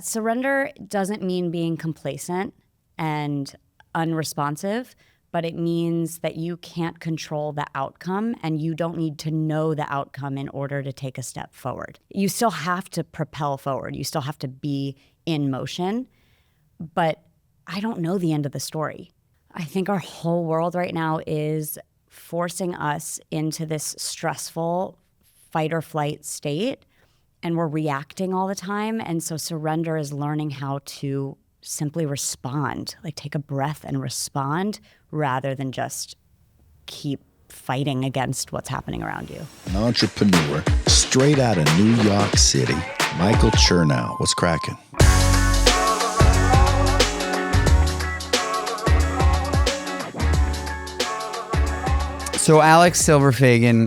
Surrender doesn't mean being complacent and unresponsive, but it means that you can't control the outcome and you don't need to know the outcome in order to take a step forward. You still have to propel forward. You still have to be in motion, but I don't know the end of the story. I think our whole world right now is forcing us into this stressful fight or flight state, and we're reacting all the time. And so surrender is learning how to simply respond, like take a breath and respond rather than just keep fighting against what's happening around you. An entrepreneur straight out of New York City, Michael Chernow. What's cracking? So Alex Silver-Fagan,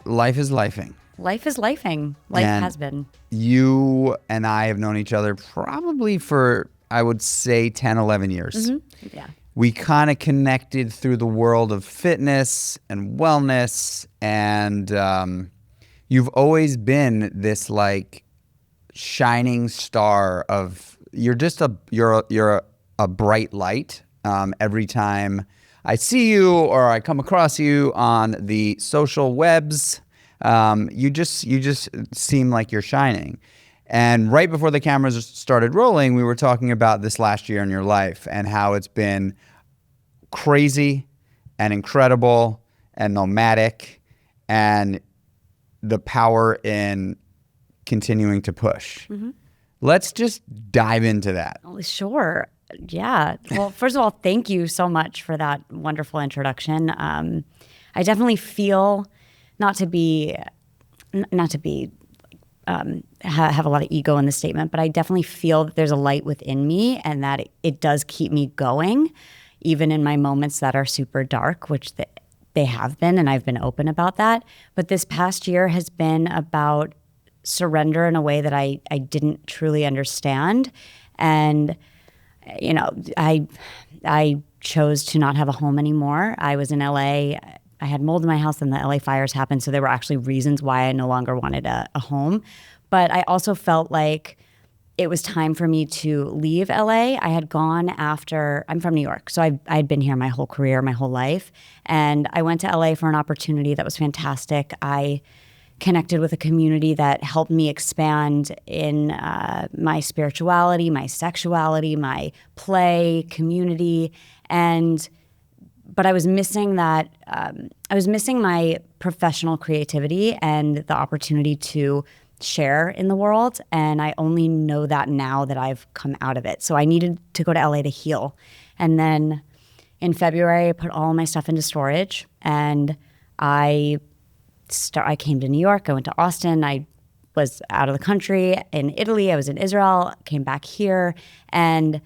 life is lifing. Life is lifing. Life has been. You and I have known each other probably for, I would say, 10, 11 years. Mm-hmm. Yeah. We kind of connected through the world of fitness and wellness, and you've always been this like shining star of, you're a bright light. Every time I see you or I come across you on the social webs, you just seem like you're shining. And right before the cameras started rolling, we were talking about this last year in your life and how it's been crazy and incredible and nomadic, and the power in continuing to push. Mm-hmm. Let's just dive into that. Oh, sure. Yeah. Well, first of all, thank you so much for that wonderful introduction. I definitely feel not to have a lot of ego in the statement, but I definitely feel that there's a light within me and that it does keep me going, even in my moments that are super dark, which they have been, and I've been open about that. But this past year has been about surrender in a way that I didn't truly understand. And, you know, I chose to not have a home anymore. I was in LA. I had mold in my house and the LA fires happened. So there were actually reasons why I no longer wanted a home. But I also felt like it was time for me to leave LA. I had gone I'm from New York. So I had been here my whole career, my whole life. And I went to LA for an opportunity that was fantastic. I connected with a community that helped me expand in my spirituality, my sexuality, my play, community. But I was missing that. I was missing my professional creativity and the opportunity to share in the world. And I only know that now that I've come out of it. So I needed to go to LA to heal. And then in February, I put all my stuff into storage, and I came to New York. I went to Austin. I was out of the country in Italy. I was in Israel, came back here. And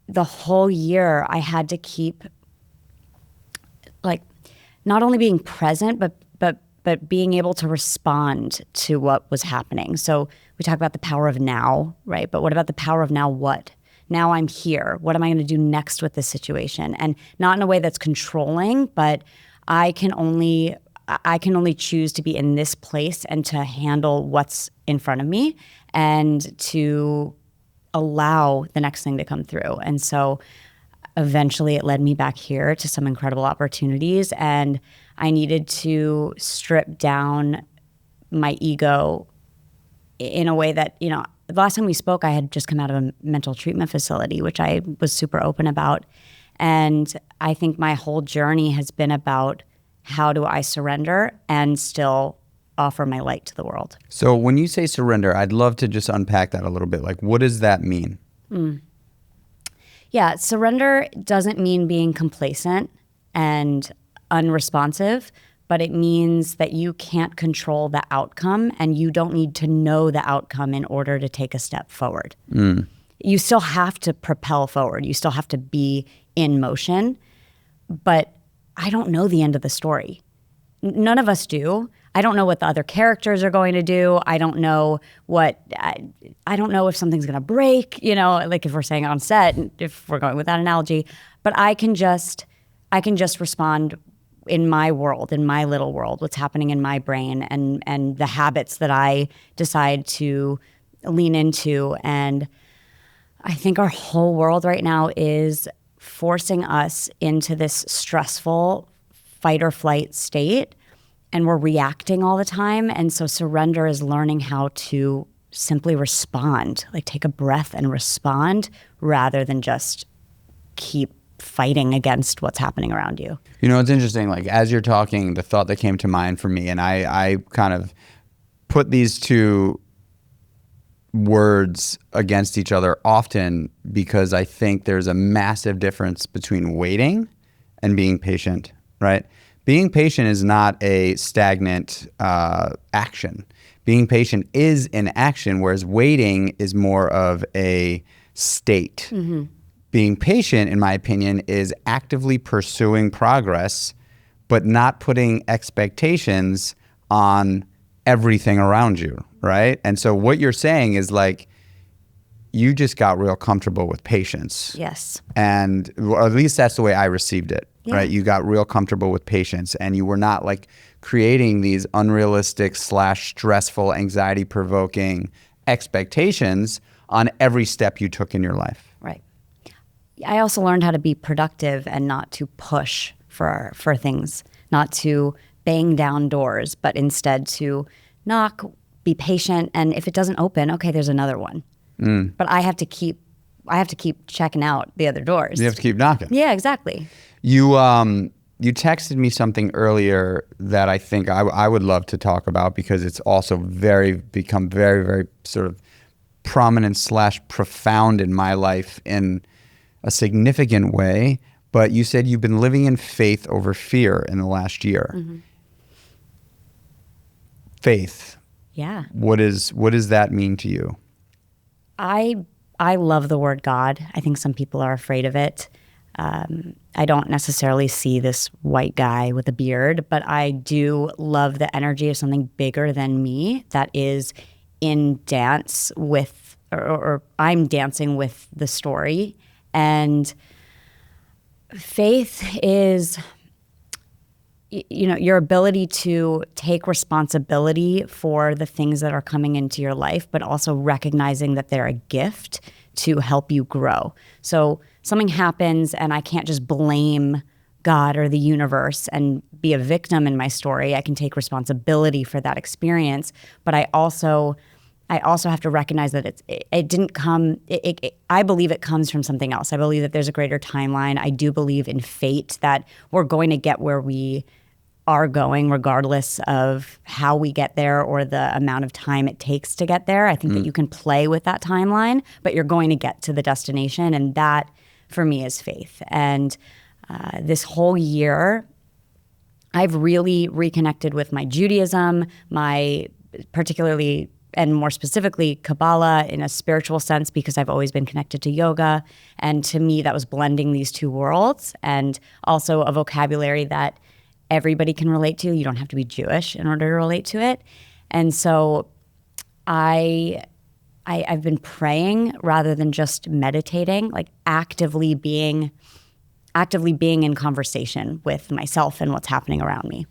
the whole year I had to keep like not only being present, but being able to respond to what was happening. So we talk about the power of now, right? But what about the power of now what? Now I'm here. What am I going to do next with this situation? And not in a way that's controlling, but I can only choose to be in this place and to handle what's in front of me and to allow the next thing to come through. And so eventually it led me back here to some incredible opportunities, and I needed to strip down my ego in a way that, you know, the last time we spoke, I had just come out of a mental treatment facility, which I was super open about. And I think my whole journey has been about how do I surrender and still offer my light to the world. So when you say surrender, I'd love to just unpack that a little bit. Like, what does that mean? Yeah, surrender doesn't mean being complacent and unresponsive, but it means that you can't control the outcome and you don't need to know the outcome in order to take a step forward. You still have to propel forward. You still have to be in motion, but I don't know the end of the story. None of us do. I don't know what the other characters are going to do. I don't know I don't know if something's going to break, you know, like if we're saying on set, if we're going with that analogy, but I can just respond in my world, in my little world, what's happening in my brain and the habits that I decide to lean into. And I think our whole world right now is forcing us into this stressful fight or flight state, and we're reacting all the time. And so surrender is learning how to simply respond, like take a breath and respond rather than just keep fighting against what's happening around you. You know, it's interesting, like as you're talking, the thought that came to mind for me, and I kind of put these two words against each other often because I think there's a massive difference between waiting and being patient, right? Being patient is not a stagnant action. Being patient is an action, whereas waiting is more of a state. Mm-hmm. Being patient, in my opinion, is actively pursuing progress, but not putting expectations on everything around you, right? And so what you're saying is like, you just got real comfortable with patience. Yes. And or at least that's the way I received it, right? You got real comfortable with patience, and you were not like creating these unrealistic / stressful, anxiety-provoking expectations on every step you took in your life. Right. I also learned how to be productive and not to push for things, not to bang down doors, but instead to knock, be patient, and if it doesn't open, okay, there's another one. But I have to keep checking out the other doors. You have to keep knocking. Yeah, exactly. You texted me something earlier that I think I would love to talk about because it's also become very, very sort of prominent / profound in my life in a significant way. But you said you've been living in faith over fear in the last year. Mm-hmm. Faith. Yeah. What does that mean to you? I love the word God. I think some people are afraid of it. I don't necessarily see this white guy with a beard, but I do love the energy of something bigger than me that is in dance with, or I'm dancing with the story. And faith is, you know, your ability to take responsibility for the things that are coming into your life, but also recognizing that they're a gift to help you grow. So something happens and I can't just blame God or the universe and be a victim in my story. I can take responsibility for that experience, but I also have to recognize that it didn't come. I believe it comes from something else. I believe that there's a greater timeline. I do believe in fate, that we're going to get where we are going, regardless of how we get there or the amount of time it takes to get there. I think that you can play with that timeline, but you're going to get to the destination, and that, for me, is faith. And this whole year, I've really reconnected with my Judaism, my particularly and more specifically Kabbalah in a spiritual sense, because I've always been connected to yoga. And to me, that was blending these two worlds, and also a vocabulary that everybody can relate to. You don't have to be Jewish in order to relate to it. And so I've been praying rather than just meditating, like actively being in conversation with myself and what's happening around me.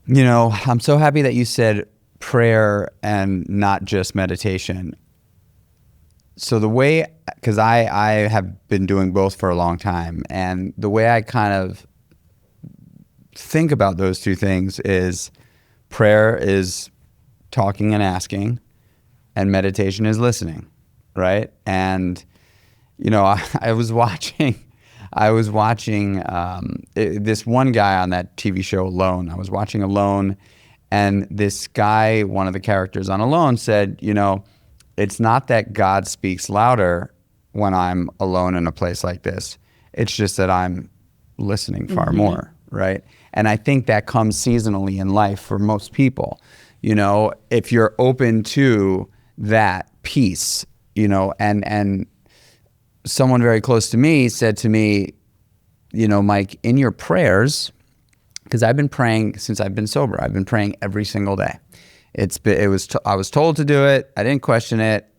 You know, I'm so happy that you said prayer and not just meditation. So the way, because I have been doing both for a long time, and the way I kind of think about those two things is prayer is talking and asking, and meditation is listening, right? And, you know, I was watching this one guy on that TV show Alone. I was watching Alone, and this guy, one of the characters on Alone, said, you know, it's not that God speaks louder when I'm alone in a place like this. It's just that I'm listening far more, right? And I think that comes seasonally in life for most people. You know, if you're open to that peace, you know, and someone very close to me said to me, you know, Mike, in your prayers, because I've been praying since I've been sober. I've been praying every single day. I was told to do it. I didn't question it.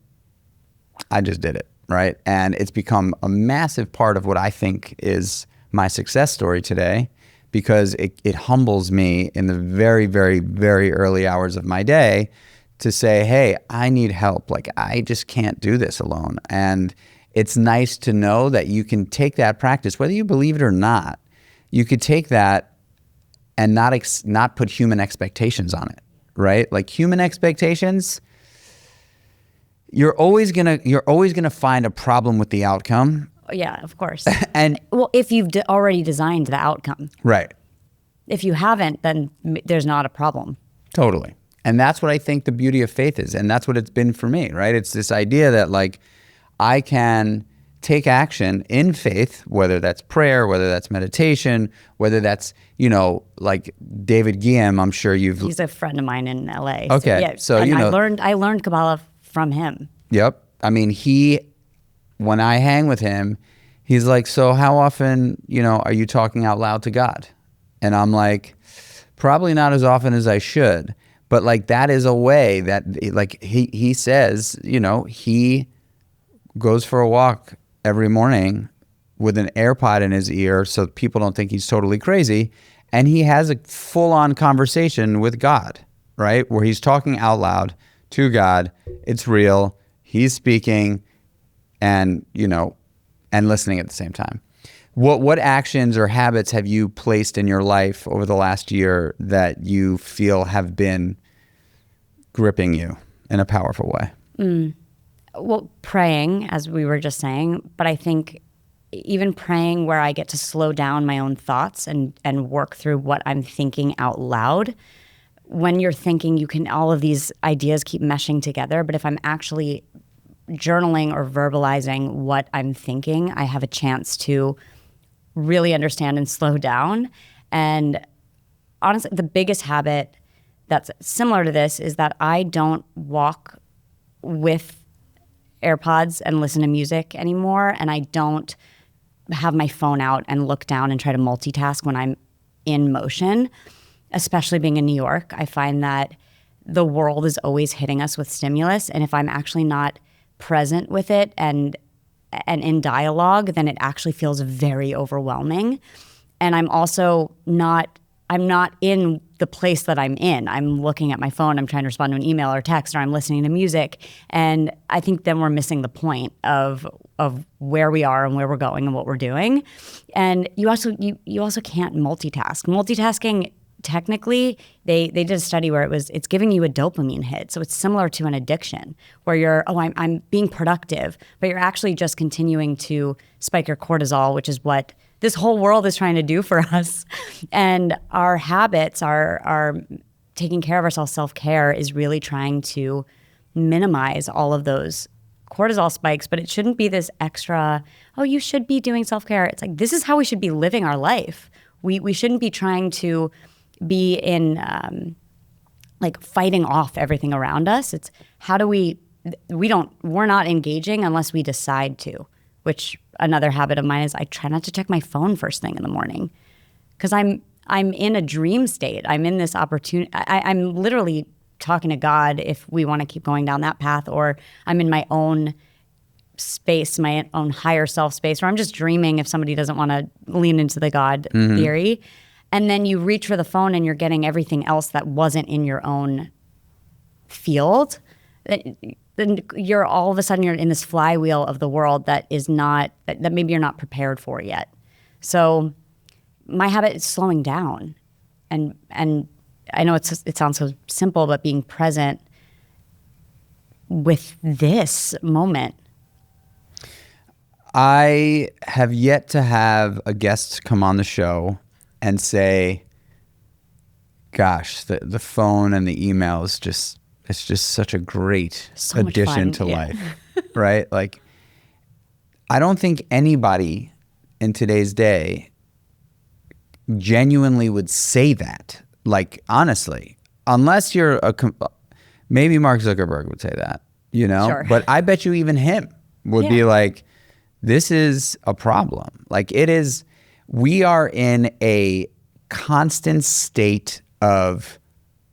I just did it, right? And it's become a massive part of what I think is my success story today, because it humbles me in the very, very, very early hours of my day to say, hey, I need help. Like, I just can't do this alone. And it's nice to know that you can take that practice, whether you believe it or not, you could take that and not put human expectations on it, right? Like human expectations, you're always gonna find a problem with the outcome. Yeah, of course. And well, if you've already designed the outcome. right. If you haven't, then there's not a problem. Totally. And that's what I think the beauty of faith is. And that's what it's been for me, right? It's this idea that like I can take action in faith, whether that's prayer, whether that's meditation, whether that's, like David Guillaume, I'm sure He's a friend of mine in LA. Okay. So I learned Kabbalah from him. Yep. I mean, when I hang with him, he's like, so how often, are you talking out loud to God? And I'm like, probably not as often as I should. But like that is a way that like he says, he goes for a walk every morning with an AirPod in his ear so people don't think he's totally crazy. And he has a full-on conversation with God, right? Where he's talking out loud to God. It's real. He's speaking and listening at the same time. What actions or habits have you placed in your life over the last year that you feel have been gripping you in a powerful way? Well, praying, as we were just saying, but I think even praying where I get to slow down my own thoughts and work through what I'm thinking out loud. When you're thinking, all of these ideas keep meshing together, but if I'm actually journaling or verbalizing what I'm thinking, I have a chance to really understand and slow down. And honestly, the biggest habit that's similar to this is that I don't walk with AirPods and listen to music anymore, and I don't have my phone out and look down and try to multitask when I'm in motion. Especially being in New York, I find that the world is always hitting us with stimulus, and if I'm actually not present with it and in dialogue, then it actually feels very overwhelming. And I'm also not in the place that I'm in. I'm looking at my phone, I'm trying to respond to an email or text, or I'm listening to music. And I think then we're missing the point of where we are and where we're going and what we're doing. And you also can't multitask. Multitasking, technically, they did a study where it's giving you a dopamine hit. So it's similar to an addiction where I'm being productive, but you're actually just continuing to spike your cortisol, which is what this whole world is trying to do for us. And our habits are taking care of ourselves. Self-care is really trying to minimize all of those cortisol spikes, but it shouldn't be this extra, you should be doing self-care. It's like, this is how we should be living our life. We shouldn't be trying to be in like fighting off everything around us. It's how do we're not engaging unless we decide to, which another habit of mine is I try not to check my phone first thing in the morning because I'm in a dream state. I'm in this opportunity. I'm literally talking to God if we want to keep going down that path, or I'm in my own space, my own higher self space, or I'm just dreaming if somebody doesn't want to lean into the God theory. And then you reach for the phone and you're getting everything else that wasn't in your own field. Then you're all of a sudden you're in this flywheel of the world that is not, that maybe you're not prepared for yet. So my habit is slowing down. And I know it sounds so simple, but being present with this moment. I have yet to have a guest come on the show and say, gosh, the phone and the email is just, it's just such a great addition to life, right? Like, I don't think anybody in today's day genuinely would say that. Like, honestly, unless you're maybe Mark Zuckerberg would say that, Sure. But I bet you even him would be like, this is a problem. Like we are in a constant state of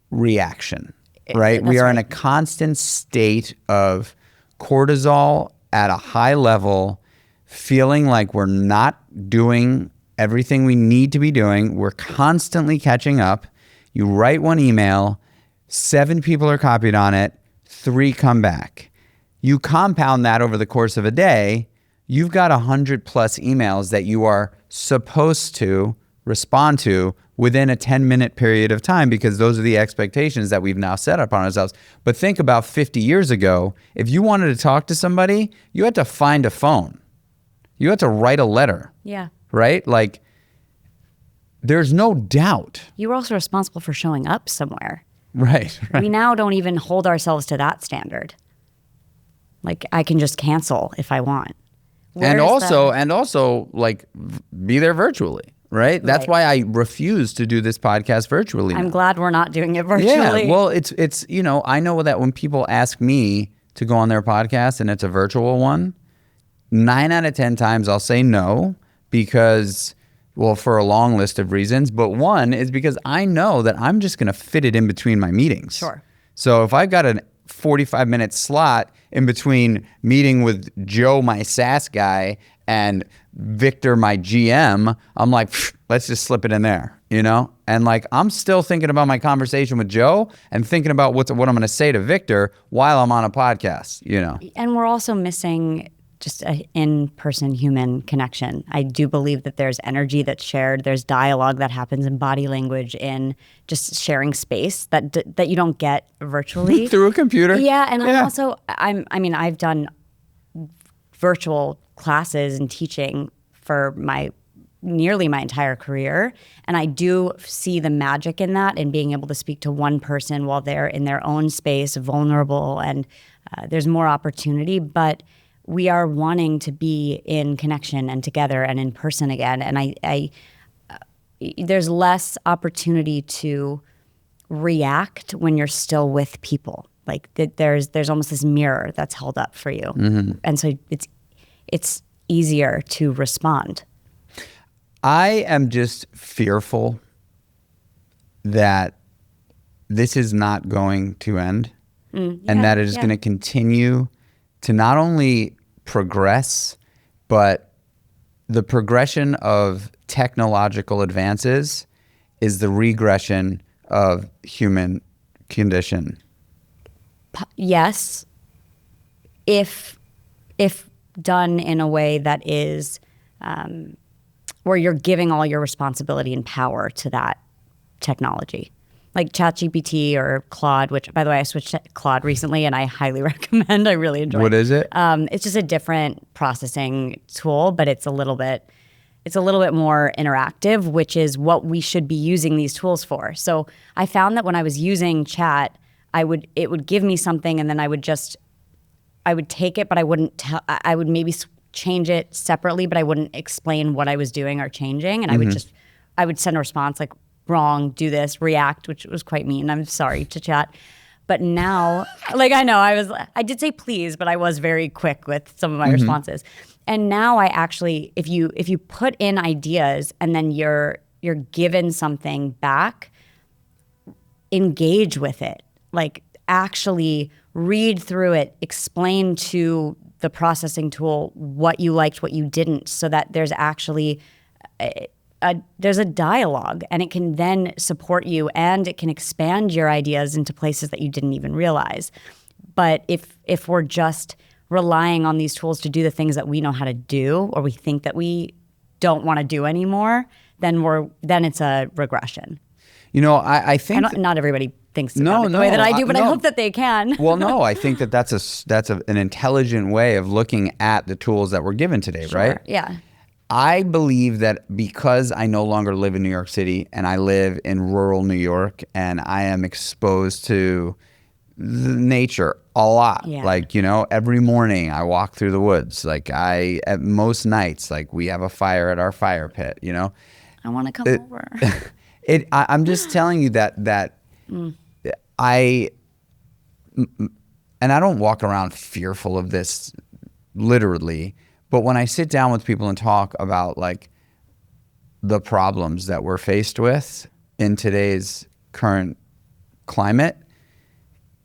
reaction, right? We are in a constant state of cortisol at a high level, feeling like we're not doing everything we need to be doing. We're constantly catching up. You write one email, 7 people are copied on it, 3 come back. You compound that over the course of a day, you've got 100 plus emails that you are supposed to respond to within a 10-minute period of time, because those are the expectations that we've now set upon ourselves. But think about 50 years ago, if you wanted to talk to somebody, you had to find a phone. You had to write a letter. Yeah. Right? Like, there's no doubt. You were also responsible for showing up somewhere. Right. We now don't even hold ourselves to that standard. Like, I can just cancel if I want. And also, like, be there virtually, right? That's why I refuse to do this podcast virtually. I'm glad we're not doing it virtually. Yeah, well, it's you know, I know that when people ask me to go on their podcast and it's a virtual one, 9 out of 10 times I'll say no, because, well, for a long list of reasons. But one is because I know that I'm just going to fit it in between my meetings. Sure. So if I've got a 45-minute slot in between meeting with Joe, my SaaS guy, and Victor, my GM, I'm like, let's just slip it in there, you know? And like, I'm still thinking about my conversation with Joe and thinking about what I'm going to say to Victor while I'm on a podcast, you know? And we're also missing just an in-person human connection. I do believe that there's energy that's shared. There's dialogue that happens in body language, in just sharing space that you don't get virtually. Through a computer. Yeah, and I've done virtual classes and teaching for nearly my entire career, and I do see the magic in that, and being able to speak to one person while they're in their own space, vulnerable, and there's more opportunity, but we are wanting to be in connection and together and in person again. And there's less opportunity to react when you're still with people. Like there's almost this mirror that's held up for you. Mm-hmm. And so it's easier to respond. I am just fearful that this is not going to end and that it is going to continue to not only progress, but the progression of technological advances is the regression of human condition. Yes, if done in a way that is where you're giving all your responsibility and power to that technology. Like ChatGPT or Claude, which, by the way, I switched to Claude recently and I highly recommend. I really enjoy it. What is it? It's just a different processing tool, but it's a little bit more interactive, which is what we should be using these tools for. So I found that when I was using Chat, it would give me something, and then I would take it, but I wouldn't I would maybe change it separately, but I wouldn't explain what I was doing or changing, and I would send a response like, wrong, do this, react, which was quite mean. I'm sorry to Chat. But now, like, I know I did say please, but I was very quick with some of my responses. And now I actually, if you put in ideas and then you're given something back, engage with it. Like, actually read through it, explain to the processing tool what you liked, what you didn't, so that there's actually there's a dialogue, and it can then support you, and it can expand your ideas into places that you didn't even realize. But if we're just relying on these tools to do the things that we know how to do, or we think that we don't want to do anymore, then it's a regression. You know, I think not everybody thinks about it the way that I do, but I hope that they can. Well, no, I think that's an intelligent way of looking at the tools that we're given today, Sure, right? Yeah. I believe that because I no longer live in New York City and I live in rural New York, and I am exposed to the nature a lot. Yeah. Like, you know, every morning I walk through the woods. Like at most nights, like we have a fire at our fire pit, you know. I want to come over. I'm just telling you that I don't walk around fearful of this literally. But when I sit down with people and talk about like the problems that we're faced with in today's current climate,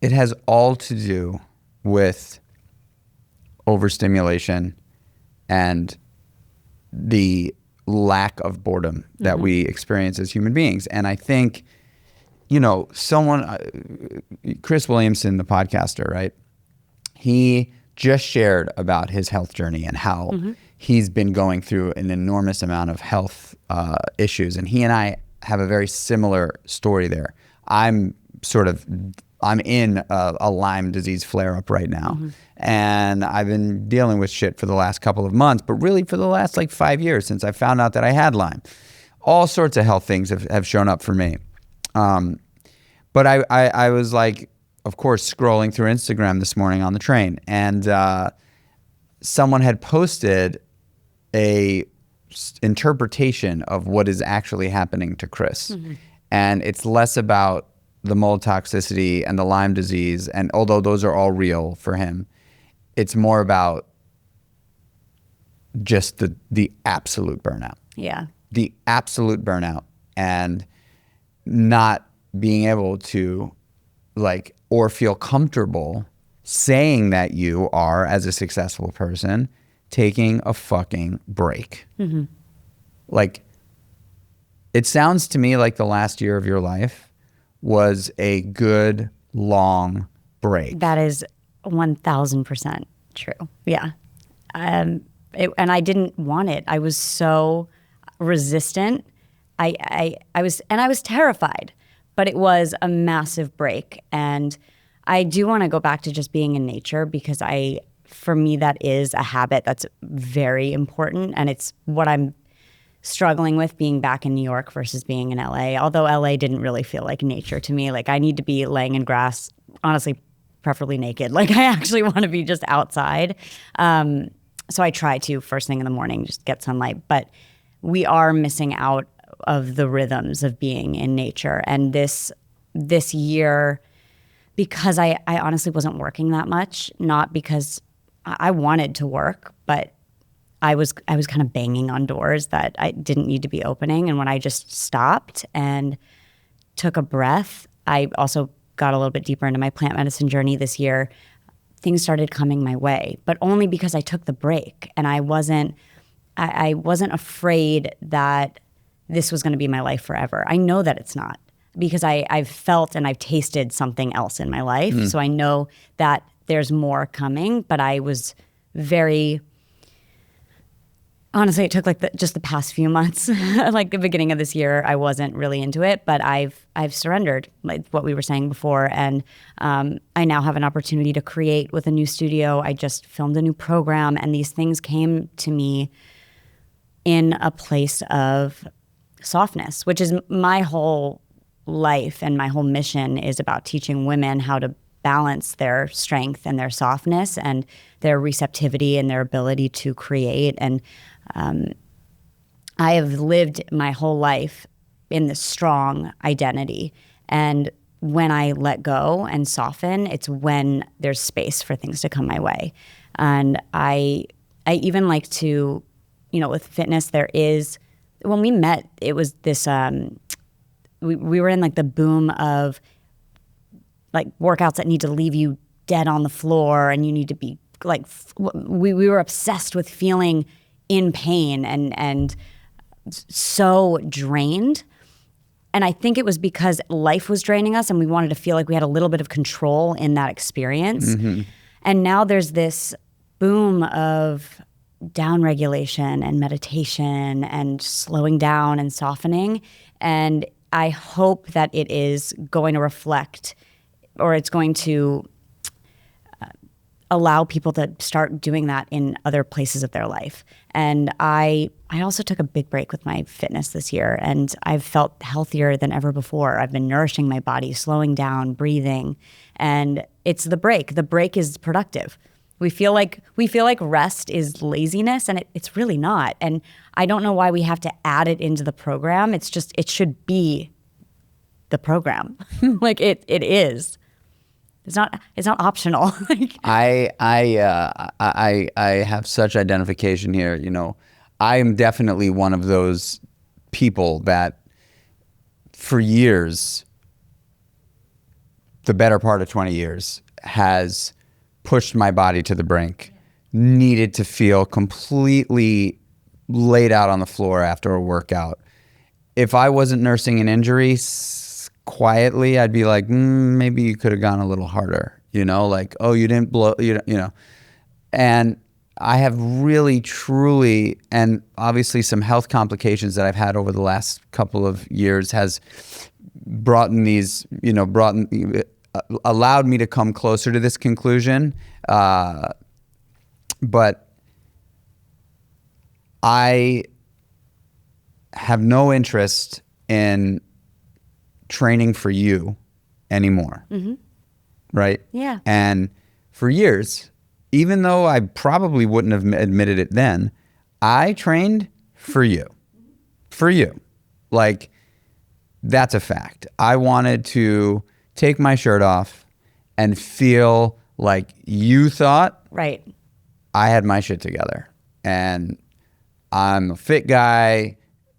it has all to do with overstimulation and the lack of boredom that we experience as human beings. And I think, you know, Chris Williamson, the podcaster, right? He just shared about his health journey and how he's been going through an enormous amount of health issues. And he and I have a very similar story there. I'm in a Lyme disease flare-up right now. And I've been dealing with shit for the last couple of months, but really for the last like 5 years since I found out that I had Lyme. All sorts of health things have shown up for me. But I was like, of course, scrolling through Instagram this morning on the train, and someone had posted a interpretation of what is actually happening to Chris. And it's less about the mold toxicity and the Lyme disease, and although those are all real for him, it's more about just the absolute burnout. Yeah. The absolute burnout, and not being able to like, or feel comfortable saying that you are, as a successful person, taking a fucking break. Like, it sounds to me like the last year of your life was a good long break. That is 1,000% true. Yeah. And I didn't want it. I was so resistant. I was terrified, but it was a massive break. And I do want to go back to just being in nature, because for me, that is a habit that's very important. And it's what I'm struggling with, being back in New York versus being in LA. Although LA didn't really feel like nature to me. Like, I need to be laying in grass, honestly, preferably naked. Like, I actually want to be just outside. So I try to, first thing in the morning, just get sunlight. But we are missing out of the rhythms of being in nature. And this year, because I honestly wasn't working that much, not because I wanted to work, but I was kind of banging on doors that I didn't need to be opening. And when I just stopped and took a breath, I also got a little bit deeper into my plant medicine journey this year. Things started coming my way, but only because I took the break. And I wasn't afraid that this was going to be my life forever. I know that it's not, because I've felt and I've tasted something else in my life. So I know that there's more coming, but I was very... Honestly, it took like just the past few months. Like the beginning of this year, I wasn't really into it, but I've surrendered, like what we were saying before, and I now have an opportunity to create with a new studio. I just filmed a new program, and these things came to me in a place of softness, which is my whole life, and my whole mission is about teaching women how to balance their strength and their softness and their receptivity and their ability to create. And I have lived my whole life in this strong identity. And when I let go and soften, it's when there's space for things to come my way. And I even like to, with fitness, there is, when we met, it was this, we were in like the boom of like workouts that need to leave you dead on the floor, and you need to be like, we were obsessed with feeling in pain and so drained. And I think it was because life was draining us, and we wanted to feel like we had a little bit of control in that experience. And now there's this boom of downregulation and meditation and slowing down and softening. And I hope that it is going to reflect, or it's going to allow people to start doing that in other places of their life. And I also took a big break with my fitness this year, and I've felt healthier than ever before. I've been nourishing my body, slowing down, breathing, and it's the break. The break is productive. We feel like rest is laziness, and it's really not. And I don't know why we have to add it into the program. It's just, it should be the program. Like it is. It's not optional. I have such identification here. I am definitely one of those people that for years, the better part of 20 years, has pushed my body to the brink, needed to feel completely laid out on the floor after a workout. If I wasn't nursing an injury, quietly, I'd be like, maybe you could have gone a little harder, like, oh, you didn't blow, And I have really, truly, and obviously some health complications that I've had over the last couple of years has allowed me to come closer to this conclusion. But I have no interest in training for you anymore. Mm-hmm. Right? Yeah. And for years, even though I probably wouldn't have admitted it then, I trained for you. For you. Like, that's a fact. I wanted to take my shirt off and feel like you thought right. I had my shit together. And I'm a fit guy,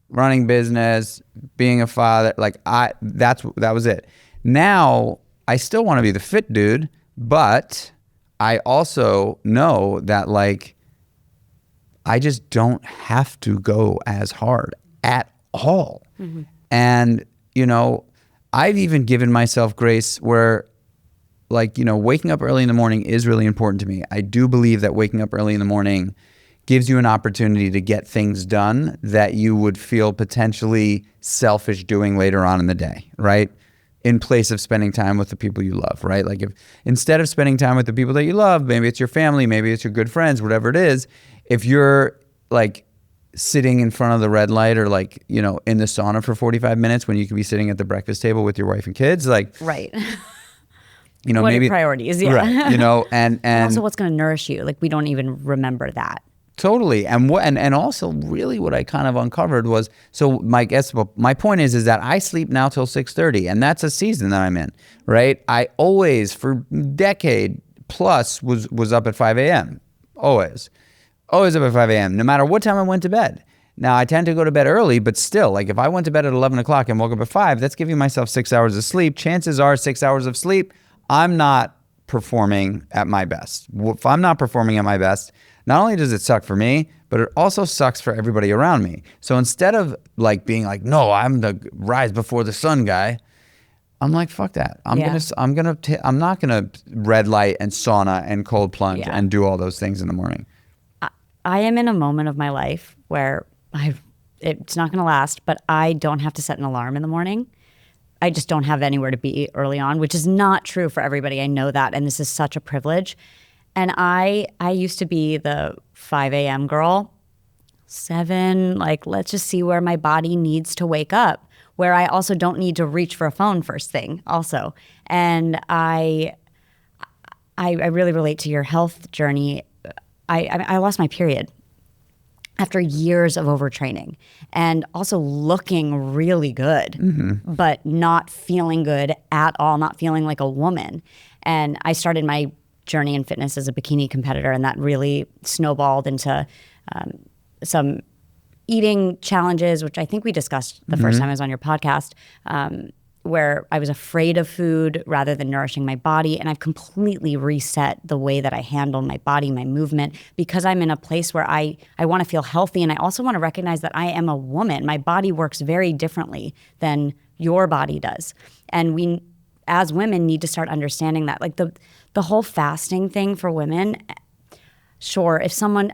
running business, being a father. Like, that was it. Now, I still want to be the fit dude, but I also know that, like, I just don't have to go as hard at all. Mm-hmm. And, I've even given myself grace where, like, waking up early in the morning is really important to me. I do believe that waking up early in the morning gives you an opportunity to get things done that you would feel potentially selfish doing later on in the day, right? In place of spending time with the people you love, right? Like, if instead of spending time with the people that you love, maybe it's your family, maybe it's your good friends, whatever it is, if you're like sitting in front of the red light or like, in the sauna for 45 minutes when you could be sitting at the breakfast table with your wife and kids, like, right. What maybe priorities, yeah. Right, and also what's going to nourish you. Like, we don't even remember that. Totally. And also really what I kind of uncovered was, so my point is that I sleep now till 6:30, and that's a season that I'm in, right? I always, for decade plus, was up at 5 a.m. Always up at 5 a.m. no matter what time I went to bed. Now, I tend to go to bed early, but still, like, if I went to bed at 11 o'clock and woke up at 5, that's giving myself 6 hours of sleep. Chances are 6 hours of sleep, I'm not performing at my best. If I'm not performing at my best, not only does it suck for me, but it also sucks for everybody around me. So instead of like being like, no, I'm the rise before the sun guy, I'm like, fuck that. I'm not gonna red light and sauna and cold plunge and do all those things in the morning. I am in a moment of my life where it's not gonna last, but I don't have to set an alarm in the morning. I just don't have anywhere to be early on, which is not true for everybody. I know that, and this is such a privilege. And I used to be the 5 a.m. girl, 7, like, let's just see where my body needs to wake up, where I also don't need to reach for a phone first thing also. And I really relate to your health journey. I lost my period after years of overtraining and also looking really good, but not feeling good at all, not feeling like a woman. And I started my journey in fitness as a bikini competitor, and that really snowballed into some eating challenges, which I think we discussed the first time I was on your podcast, where I was afraid of food rather than nourishing my body. And I've completely reset the way that I handle my body, my movement, because I'm in a place where I want to feel healthy. And I also want to recognize that I am a woman. My body works very differently than your body does. And we, as women, need to start understanding that. Like the whole fasting thing for women, sure,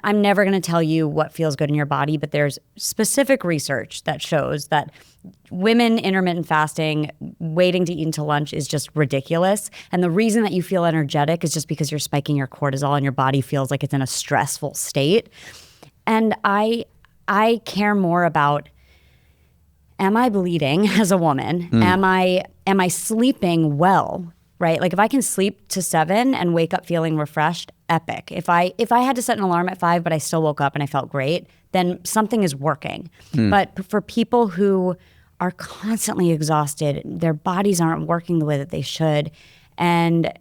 I'm never going to tell you what feels good in your body, but there's specific research that shows that women intermittent fasting, waiting to eat until lunch is just ridiculous. And the reason that you feel energetic is just because you're spiking your cortisol and your body feels like it's in a stressful state. And I care more about, am I bleeding as a woman? Am I sleeping well? Right? Like, if I can sleep to 7 and wake up feeling refreshed, epic. If I had to set an alarm at 5 but I still woke up and I felt great, then something is working. But for people who are constantly exhausted, their bodies aren't working the way that they should, and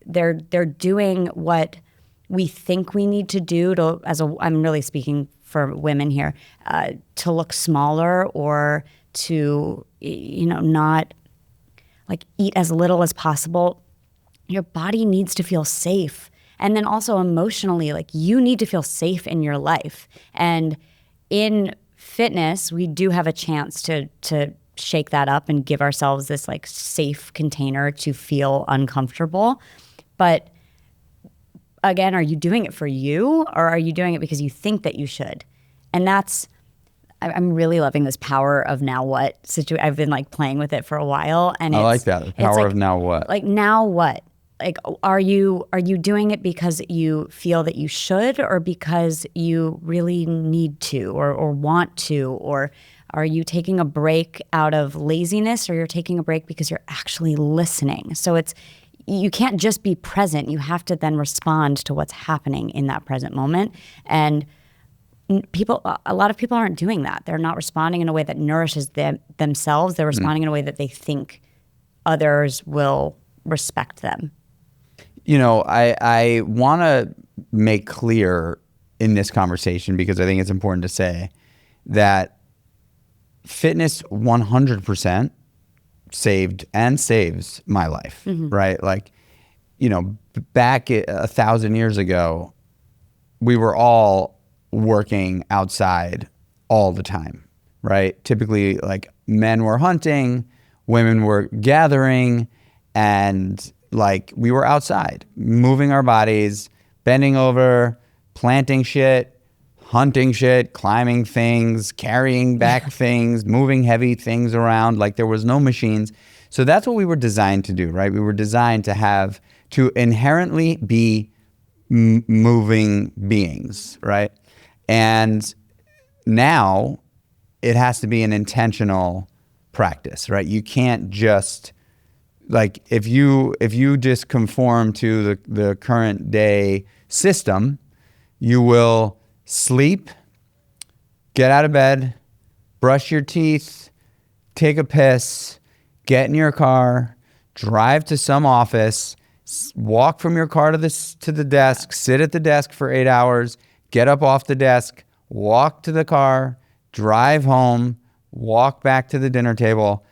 they're doing what we think we need to do to, I'm really speaking for women here, to look smaller or to, not like eat as little as possible. Your body needs to feel safe. And then also emotionally, like, you need to feel safe in your life. And in fitness, we do have a chance to shake that up and give ourselves this like safe container to feel uncomfortable. But again, are you doing it for you, or are you doing it because you think that you should? And I'm really loving this power of now what I've been like playing with it for a while, and I like that. The power of now what? Like now what? Like are you doing it because you feel that you should, or because you really need to, or want to, or are you taking a break out of laziness, or you're taking a break because you're actually listening? So you can't just be present. You have to then respond to what's happening in that present moment. And a lot of people aren't doing that. They're not responding in a way that nourishes themselves. They're responding in a way that they think others will respect them. You know, I want to make clear in this conversation, because I think it's important to say that fitness 100% saved and saves my life, right? Like, you know, back 1,000 years ago, we were all working outside all the time, right? Typically, like, men were hunting, women were gathering, and like we were outside, moving our bodies, bending over, planting shit, hunting shit, climbing things, carrying back things, moving heavy things around. Like, there was no machines. So that's what we were designed to do, right? We were designed to inherently be moving beings, right? And now it has to be an intentional practice, right? You can't just, like, if you just conform to the current day system, you will sleep, get out of bed, brush your teeth, take a piss, get in your car, drive to some office, walk from your car to the desk, sit at the desk for 8 hours, get up off the desk, walk to the car, drive home, walk back to the dinner table,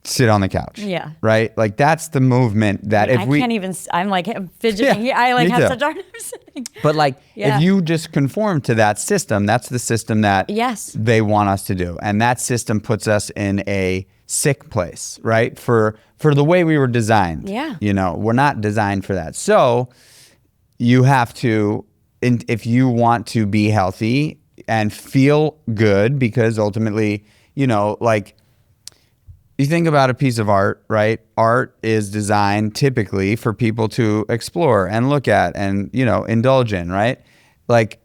sit on the couch. Yeah. Right? Like, that's the movement that I'm like fidgeting. Yeah, I like me have too. such hard time sitting. But like, Yeah. if you just conform to that system, that's the system that they want us to do. And that system puts us in a sick place, right? For the way we were designed. Yeah. You know, we're not designed for that. So you have to, if you want to be healthy and feel good, because ultimately, you know, like, you think about a piece of art, right? Art is designed typically for people to explore and look at and, you know, indulge in, right? Like,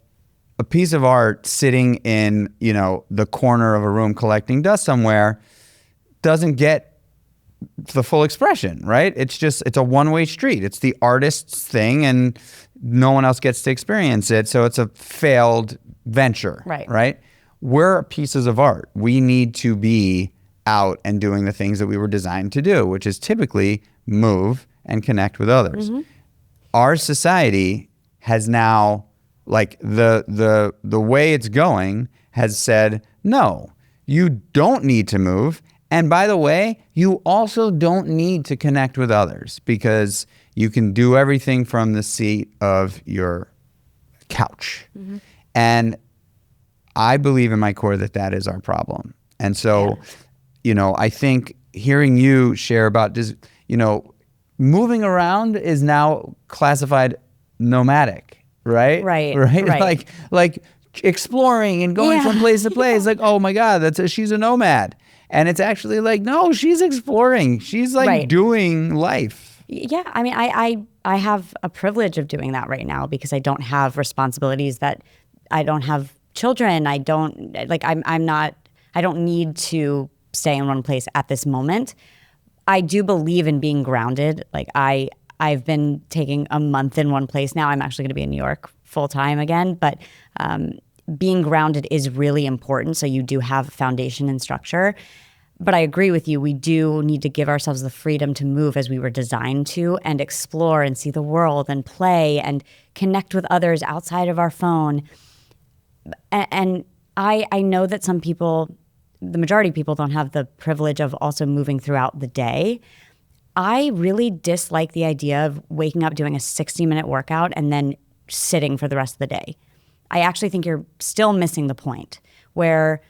a piece of art sitting in, you know, the corner of a room collecting dust somewhere doesn't get the full expression, right? It's a one-way street. It's the artist's thing, and no one else gets to experience it. So it's a failed venture, right? We're pieces of art. We need to be out and doing the things that we were designed to do, which is typically move and connect with others. Our society has now, like, the way it's going has said, no, you don't need to move. And by the way, you also don't need to connect with others, because you can do everything from the seat of your couch. And I believe in my core that is our problem. And so, you know, I think hearing you share about just, you know, moving around is now classified nomadic, right? Right. Like exploring and going from place to place. Like, oh my God, she's a nomad. And it's actually like, no, she's exploring. She's like doing life. Yeah, I mean, I have a privilege of doing that right now, because I don't have responsibilities that I don't have children. I don't need to stay in one place at this moment. I do believe in being grounded. Like, I've been taking a month in one place now. I'm actually going to be in New York full time again, but being grounded is really important. So you do have a foundation and structure. But I agree with you. We do need to give ourselves the freedom to move as we were designed to, and explore and see the world and play and connect with others outside of our phone. And I know that some people, the majority of people, don't have the privilege of also moving throughout the day. I really dislike the idea of waking up, doing a 60-minute workout, and then sitting for the rest of the day. I actually think you're still missing the point, where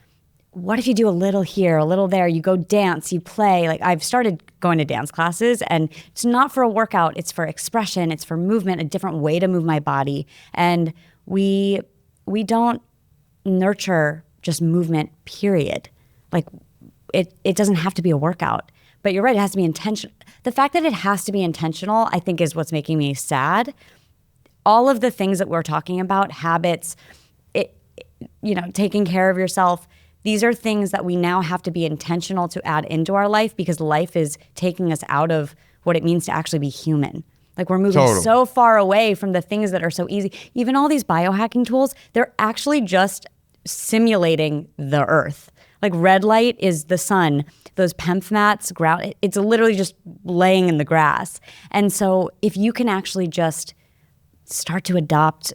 what if you do a little here, a little there? You go dance, you play. Like I've started going to dance classes, and it's not for a workout. It's for expression. It's for movement, a different way to move my body. And we don't nurture just movement, period. Like it doesn't have to be a workout. But you're right, it has to be intentional. The fact that it has to be intentional, I think, is what's making me sad. All of the things that we're talking about, habits, taking care of yourself, these are things that we now have to be intentional to add into our life, because life is taking us out of what it means to actually be human. Like we're moving so far away from the things that are so easy. Even all these biohacking tools, they're actually just simulating the earth. Like red light is the sun. Those PEMF mats, it's literally just laying in the grass. And so if you can actually just start to adopt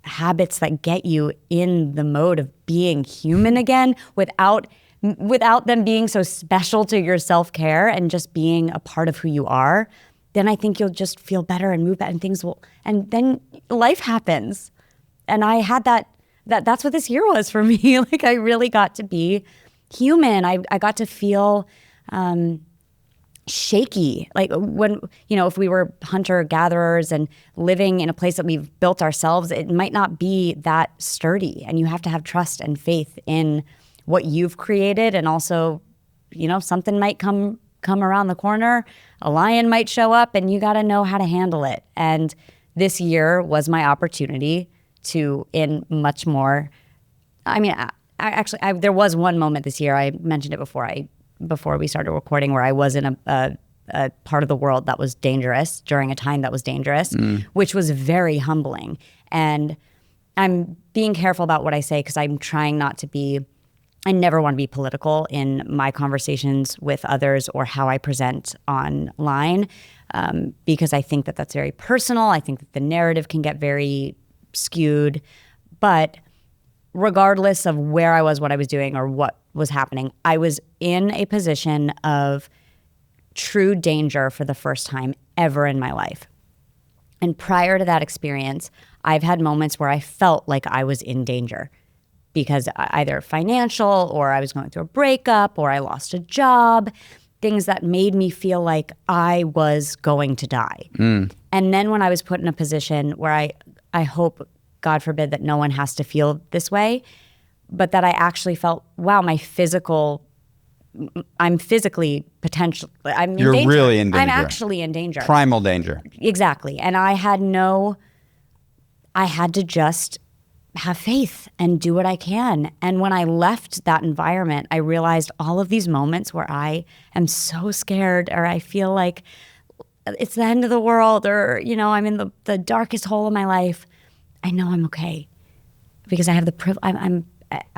habits that get you in the mode of being human again without them being so special to your self-care and just being a part of who you are, then I think you'll just feel better and move better, and then life happens. And I had that's what this year was for me. Like I really got to be human. I got to feel shaky. Like when, if we were hunter-gatherers and living in a place that we've built ourselves, it might not be that sturdy. And you have to have trust and faith in what you've created. And also, something might come around the corner. A lion might show up, and you got to know how to handle it. And this year was my opportunity to, in much more, there was one moment this year, I mentioned it before we started recording, where I was in a part of the world that was dangerous during a time that was dangerous, which was very humbling. And I'm being careful about what I say, because I'm trying not to be, I never want to be political in my conversations with others or how I present online, because I think that that's very personal. I think that the narrative can get very skewed. But regardless of where I was, what I was doing, or what was happening, I was in a position of true danger for the first time ever in my life. And prior to that experience, I've had moments where I felt like I was in danger, because either financial, or I was going through a breakup, or I lost a job, things that made me feel like I was going to die. And then when I was put in a position where I hope, God forbid, that no one has to feel this way, but that I actually felt, wow, I'm physically I'm in You're danger. really in danger. I'm actually in danger. Primal danger. Exactly. And I had to just have faith and do what I can. And when I left that environment, I realized all of these moments where I am so scared, or I feel like it's the end of the world, or, I'm in the darkest hole of my life, I know I'm okay, because I have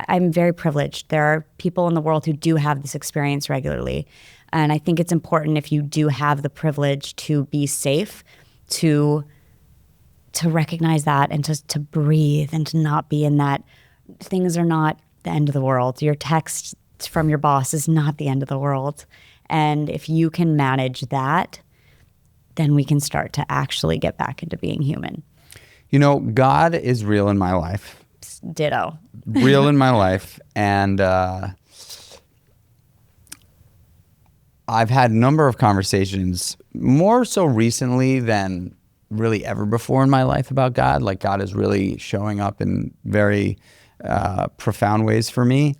I'm very privileged. There are people in the world who do have this experience regularly. And I think it's important, if you do have the privilege to be safe, to recognize that, and to breathe, and to not be in that things are not the end of the world. Your text from your boss is not the end of the world. And if you can manage that, then we can start to actually get back into being human. God is real in my life. Ditto. Real in my life. And I've had a number of conversations, more so recently than really ever before in my life, about God. Like God is really showing up in very profound ways for me.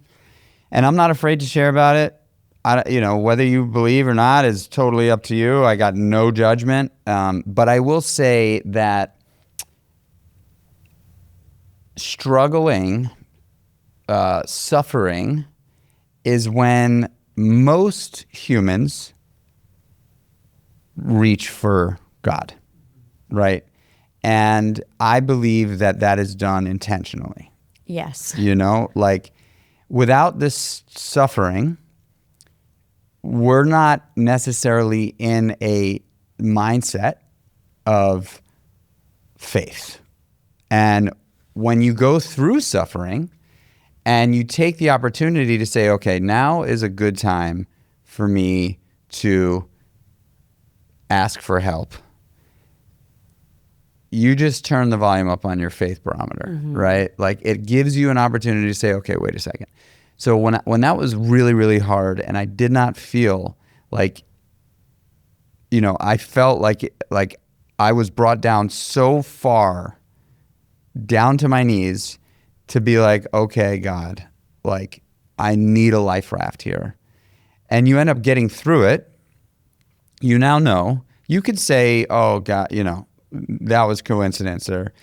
And I'm not afraid to share about it. Whether you believe or not is totally up to you. I got no judgment. But I will say that struggling, suffering, is when most humans reach for God, right? And I believe that is done intentionally. Yes. Like without this suffering, we're not necessarily in a mindset of faith. And when you go through suffering and you take the opportunity to say, okay, now is a good time for me to ask for help, you just turn the volume up on your faith barometer, right? Like it gives you an opportunity to say, okay, wait a second. So when that was really, really hard, and I did not feel like, I felt like I was brought down so far, down to my knees, to be like, okay, God, like I need a life raft here. And you end up getting through it. You now know. You could say, oh God, that was coincidence, or,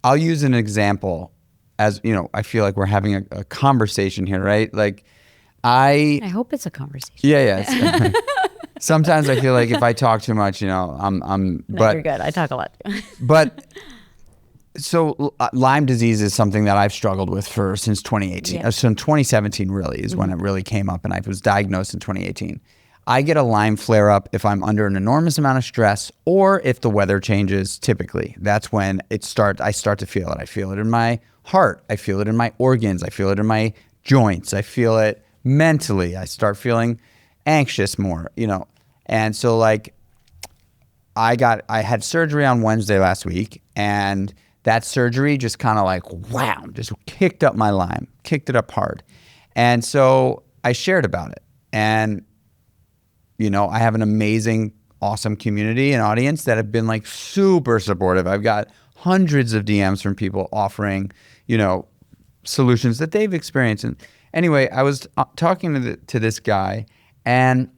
I'll use an example as, I feel like we're having a conversation here, right? Like I hope it's a conversation. Yeah. Sometimes I feel like if I talk too much, I'm. No, but you're good. I talk a lot too. But so Lyme disease is something that I've struggled with since 2018. Yeah. So in 2017 really is when it really came up, and I was diagnosed in 2018. I get a Lyme flare up if I'm under an enormous amount of stress, or if the weather changes. Typically, that's when I start to feel it. I feel it in my heart. I feel it in my organs. I feel it in my joints. I feel it mentally. I start feeling anxious more, and so like I had surgery on Wednesday last week, and that surgery just kind of like wham, just kicked up my Lyme, kicked it up hard. And so I shared about it, and I have an amazing, awesome community and audience that have been like super supportive. I've got hundreds of DMs from people offering, solutions that they've experienced. And anyway, I was talking to this guy, and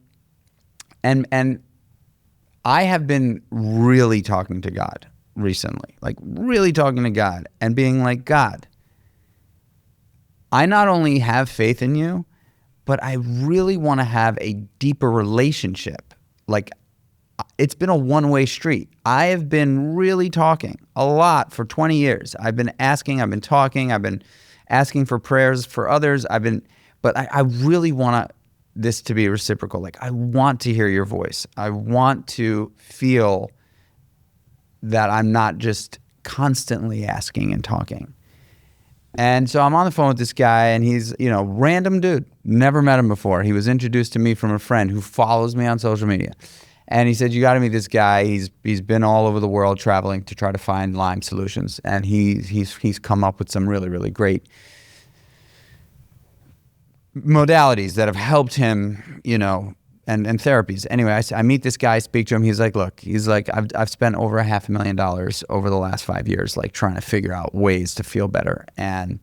I have been really talking to God recently, like really talking to God and being like, God, I not only have faith in you, but I really want to have a deeper relationship. Like, it's been a one-way street. I have been really talking a lot for 20 years. I've been asking, I've been talking, I've been asking for prayers for others. But I really want this to be reciprocal. Like, I want to hear your voice. I want to feel that I'm not just constantly asking and talking. And so I'm on the phone with this guy, and he's, random dude. Never met him before. He was introduced to me from a friend who follows me on social media. And he said, you got to meet this guy. He's been all over the world traveling to try to find Lyme solutions. And he's come up with some really, really great modalities that have helped him, and therapies. Anyway, I meet this guy, speak to him. He's like, look, I've spent over $500,000 over the last 5 years, like trying to figure out ways to feel better. And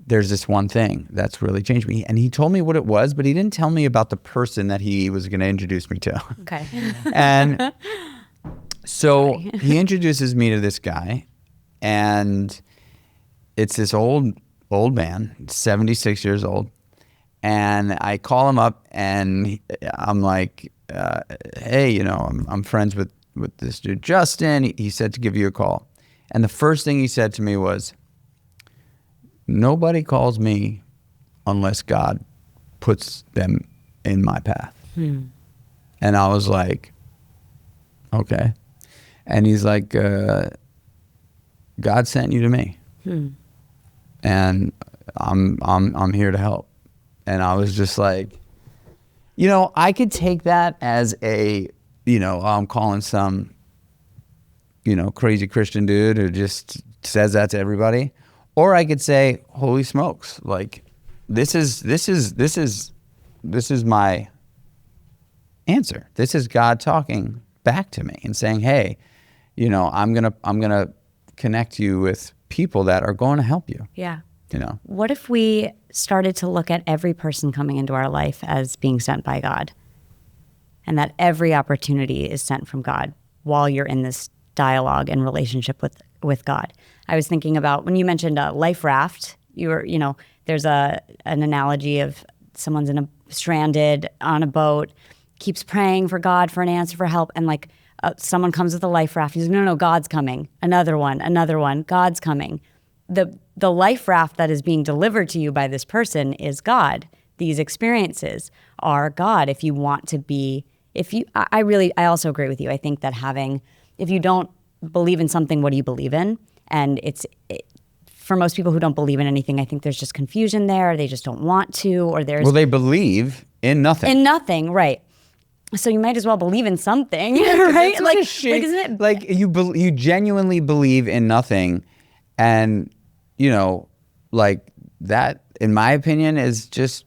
there's this one thing that's really changed me. And he told me what it was, but he didn't tell me about the person that he was going to introduce me to. Okay. And so he introduces me to this guy, and it's this old man, 76 years old. And I call him up, and I'm like, hey, I'm friends with this dude, Justin. He said to give you a call. And the first thing he said to me was, nobody calls me unless God puts them in my path. And I was like, okay. And he's like, God sent you to me. And I'm here to help. And I was just like, I could take that as I'm calling some, crazy Christian dude who just says that to everybody. Or I could say, holy smokes, like this is my answer. This is God talking back to me and saying, hey, I'm gonna connect you with people that are going to help you. Yeah. What if we started to look at every person coming into our life as being sent by God, and that every opportunity is sent from God while you're in this dialogue and relationship with God? I was thinking about when you mentioned a life raft, there's an analogy of someone's stranded on a boat, keeps praying for God for an answer, for help, and someone comes with a life raft. He's like, no, God's coming. Another one, God's coming. The life raft that is being delivered to you by this person is God. These experiences are God. If you want to be, I also agree with you. I think that if you don't believe in something, what do you believe in? And for most people who don't believe in anything, I think there's just confusion there. They just don't want to, or they believe in nothing. In nothing, right. So you might as well believe in something, right? Isn't it like you genuinely believe in nothing, and that, in my opinion, is just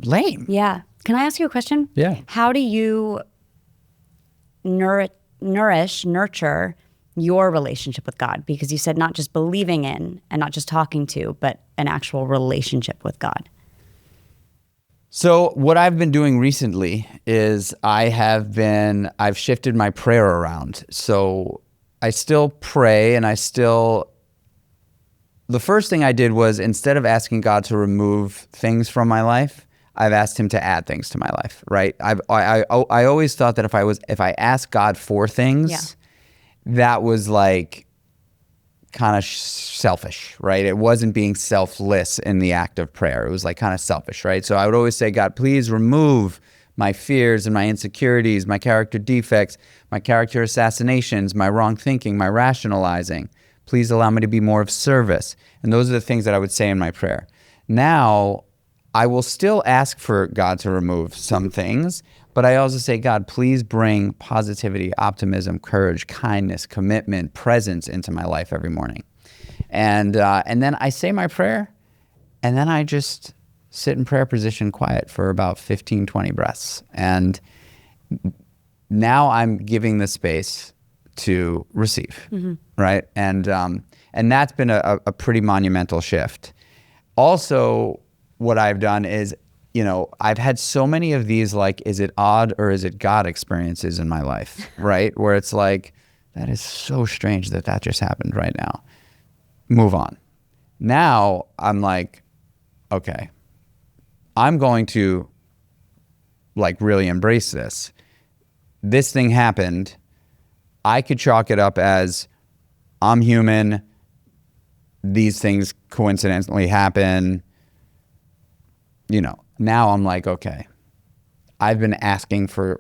lame. Yeah. Can I ask you a question? Yeah. How do you nurture your relationship with God? Because you said not just believing in and not just talking to, but an actual relationship with God. So what I've been doing recently is I've shifted my prayer around. So I still pray, and the first thing I did was, instead of asking God to remove things from my life, I've asked him to add things to my life, right? I always thought that if I asked God for things, that was like kind of selfish, right? It wasn't being selfless in the act of prayer. It was like kind of selfish, right? So I would always say, God, please remove my fears and my insecurities, my character defects, my character assassinations, my wrong thinking, my rationalizing. Please allow me to be more of service. And those are the things that I would say in my prayer. Now, I will still ask for God to remove some things, but I also say, God, please bring positivity, optimism, courage, kindness, commitment, presence into my life every morning. And then I say my prayer, and then I just sit in prayer position quiet for about 15, 20 breaths. And now I'm giving the space to receive, right? And that's been a pretty monumental shift. Also, what I've done is, I've had so many of these, like, is it odd or is it God experiences in my life, right? Where it's like, that is so strange that just happened right now. Move on. Now I'm like, okay, I'm going to like really embrace this. This thing happened. I could chalk it up as, I'm human. These things coincidentally happen. Now I'm like, okay, I've been asking for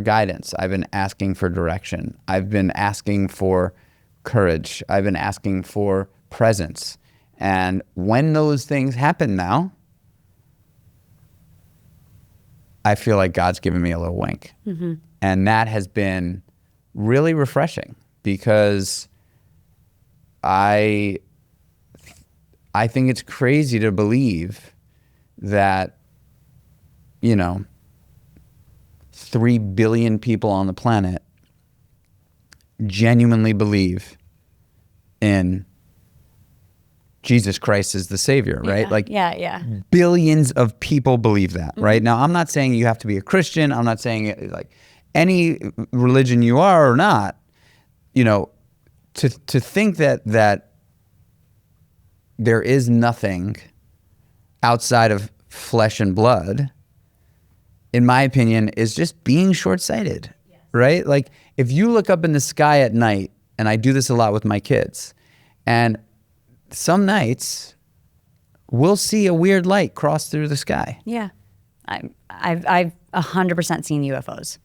guidance. I've been asking for direction. I've been asking for courage. I've been asking for presence. And when those things happen now, I feel like God's given me a little wink. Mm-hmm. And that has been really refreshing, because I think it's crazy to believe that, 3 billion people on the planet genuinely believe in Jesus Christ as the Savior, right? Billions of people believe that, right? Now, I'm not saying you have to be a Christian. I'm not saying like any religion you are or not, to think that there is nothing outside of flesh and blood, in my opinion, is just being short-sighted, right? Like, if you look up in the sky at night, and I do this a lot with my kids, and some nights we'll see a weird light cross through the sky. Yeah. I've 100% seen UFOs.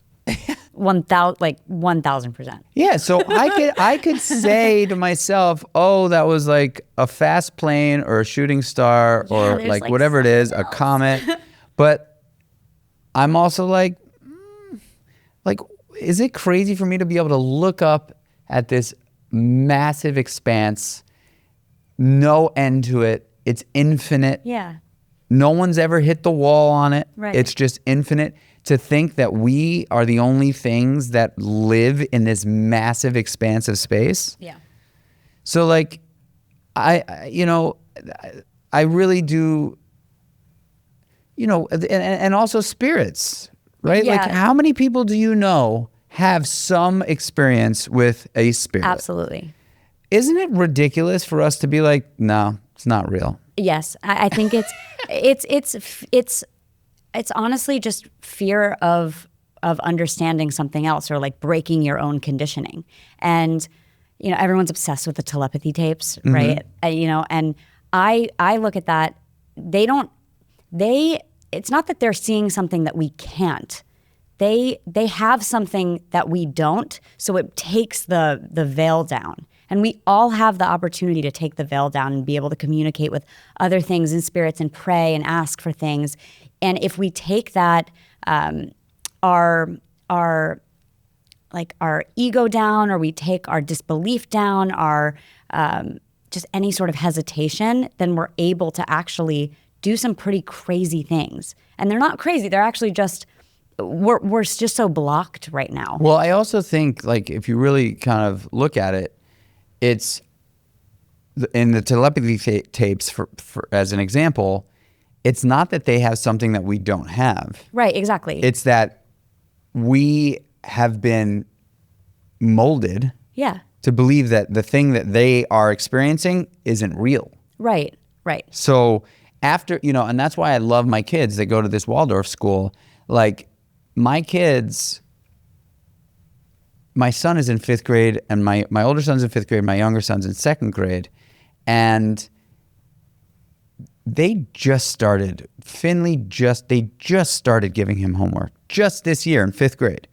1,000%. Yeah, so I could say to myself, oh, that was like a fast plane or a shooting star or like whatever it is, a comet. But I'm also like, is it crazy for me to be able to look up at this massive expanse, no end to it? It's infinite. Yeah. No one's ever hit the wall on it. Right. It's just infinite. To think that we are the only things that live in this massive expanse of space. Yeah. So like, I really do, and also spirits, right? Yeah. Like, how many people do you know have some experience with a spirit? Absolutely. Isn't it ridiculous for us to be like, no, it's not real? Yes, I think it's honestly just fear of understanding something else, or like breaking your own conditioning. And everyone's obsessed with the telepathy tapes, right? And I look at that. It's not that they're seeing something that we can't. They have something that we don't, so it takes the veil down. And we all have the opportunity to take the veil down and be able to communicate with other things and spirits and pray and ask for things. And if we take that, our ego down, or we take our disbelief down, our just any sort of hesitation, then we're able to actually do some pretty crazy things. And they're not crazy. They're actually just, we're just so blocked right now. Well, I also think, like, if you really kind of look at it, it's in the telepathy tapes, for as an example, it's not that they have something that we don't have. Right, exactly. It's that we have been molded to believe that the thing that they are experiencing isn't real. Right, right. So after, and that's why I love my kids that go to this Waldorf school. Like, my kids, my son is in 5th grade, and my older son's in 5th grade, my younger son's in 2nd grade. And they just started, Finley they just started giving him homework just this year in 5th grade.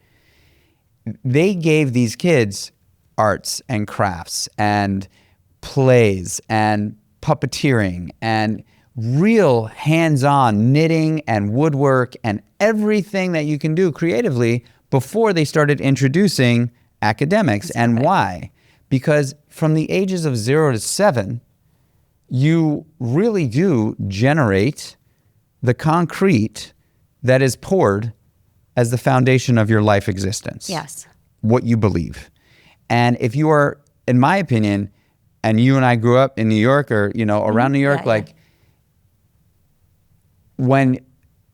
They gave these kids arts and crafts and plays and puppeteering and real hands-on knitting and woodwork and everything that you can do creatively before they started introducing academics. That's and right. Why? Because from the ages of 0 to 7, you really do generate the concrete that is poured as the foundation of your life existence. Yes. What you believe. And if you are, in my opinion, and you and I grew up in New York or, around New York, when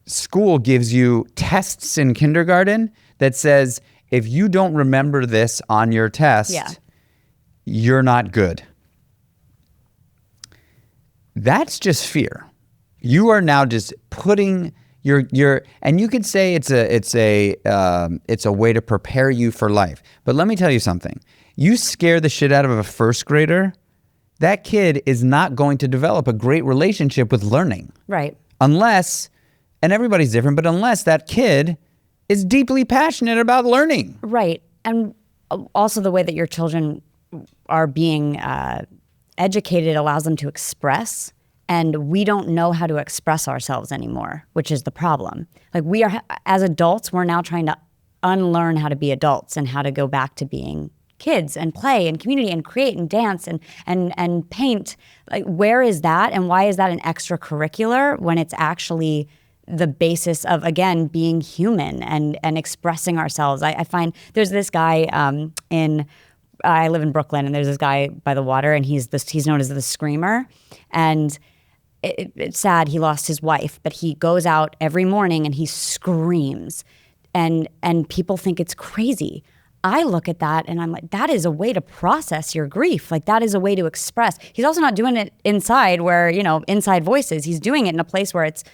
school gives you tests in kindergarten that says, if you don't remember this on your test, you're not good. That's just fear. You are now just putting your and you could say it's a way to prepare you for life. But let me tell you something. You scare the shit out of a 1st grader, that kid is not going to develop a great relationship with learning. Right. Unless, and everybody's different, but unless that kid is deeply passionate about learning. Right. And also the way that your children are being educated allows them to express. And we don't know how to express ourselves anymore, which is the problem. Like, we are, as adults, we're now trying to unlearn how to be adults and how to go back to being kids and play and community and create and dance and paint. Like, where is that, and why is that an extracurricular when it's actually the basis of, again, being human and expressing ourselves? I find there's this guy I live in Brooklyn, and there's this guy by the water, and he's known as the Screamer. And it's sad, he lost his wife, but he goes out every morning and he screams, and people think it's crazy. I look at that and I'm like, that is a way to process your grief. Like, that is a way to express. He's also not doing it inside where, inside voices. He's doing it in a place where it's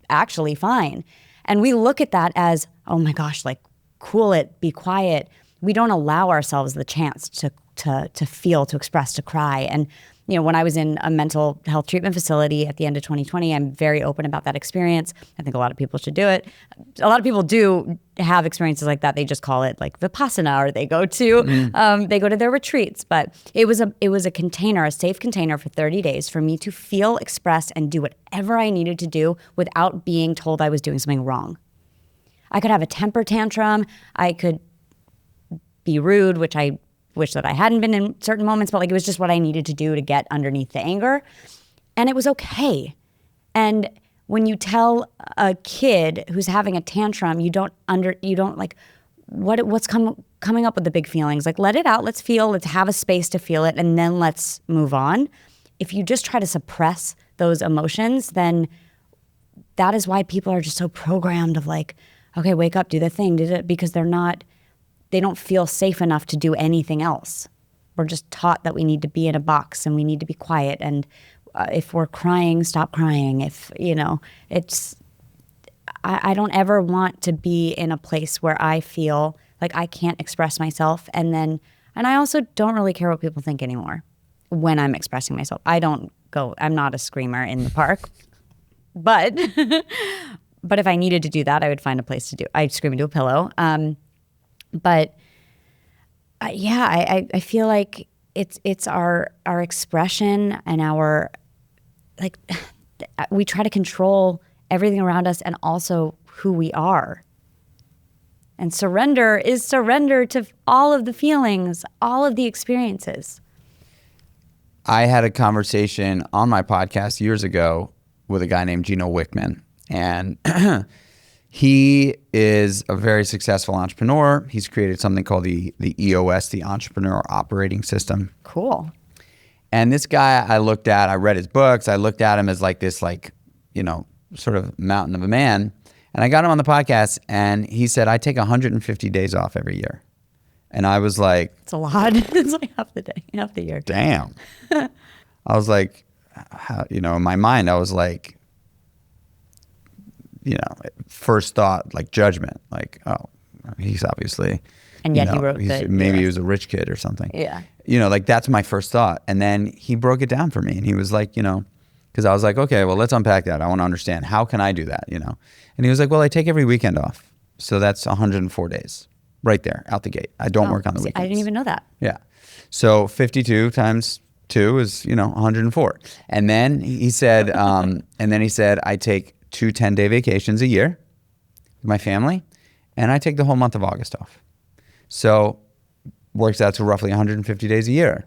actually fine. And we look at that as, oh my gosh, like, cool it, be quiet. We don't allow ourselves the chance to feel, to express, to cry. And when I was in a mental health treatment facility at the end of 2020, I'm very open about that experience. I think a lot of people should do it. A lot of people do have experiences like that. They just call it like Vipassana, or they go to their retreats. But it was a container, a safe container for 30 days for me to feel, express, and do whatever I needed to do without being told I was doing something wrong. I could have a temper tantrum. I could be rude, which I wish that I hadn't been in certain moments, but like, it was just what I needed to do to get underneath the anger. And it was okay. And when you tell a kid who's having a tantrum, you don't like, what's coming up with the big feelings. Like, let it out, let's feel, let's have a space to feel it, and then let's move on. If you just try to suppress those emotions, then that is why people are just so programmed of like, okay, wake up, do the thing, because they don't feel safe enough to do anything else. We're just taught that we need to be in a box and we need to be quiet. And if we're crying, stop crying. I don't ever want to be in a place where I feel like I can't express myself. And I also don't really care what people think anymore when I'm expressing myself. I'm not a screamer in the park, but if I needed to do that, I would find a place to do. I'd scream into a pillow. But I feel like it's our expression and our, like, we try to control everything around us and also who we are. And surrender is surrender to all of the feelings, all of the experiences. I had a conversation on my podcast years ago with a guy named Gino Wickman, and he is a very successful entrepreneur. He's created something called the EOS, the Entrepreneur Operating System. Cool. And this guy I read his books. I looked at him as like this, like, you know, sort of mountain of a man. And I got him on the podcast, and he said, I take 150 days off every year. And I was like, It's a lot. It's like half the day, half the year. damn. I was like, how, you know, in my mind, I was like, you know, first thought, like judgment, like, oh, he's obviously, And yet you know, he wrote maybe he was a rich kid or something. Yeah. You know, like that's my first thought. And then he broke it down for me, and he was like, you know, because I was like, okay, well, let's unpack that. I want to understand, how can I do that, you know? And he was like, well, I take every weekend off. So that's 104 days right there out the gate. I don't work on the weekends. I didn't even know that. Yeah. So 52 times 2 is, you know, 104. And then he said, I take 2 10-day vacations a year with my family, and I take the whole month of August off. So works out to roughly 150 days a year.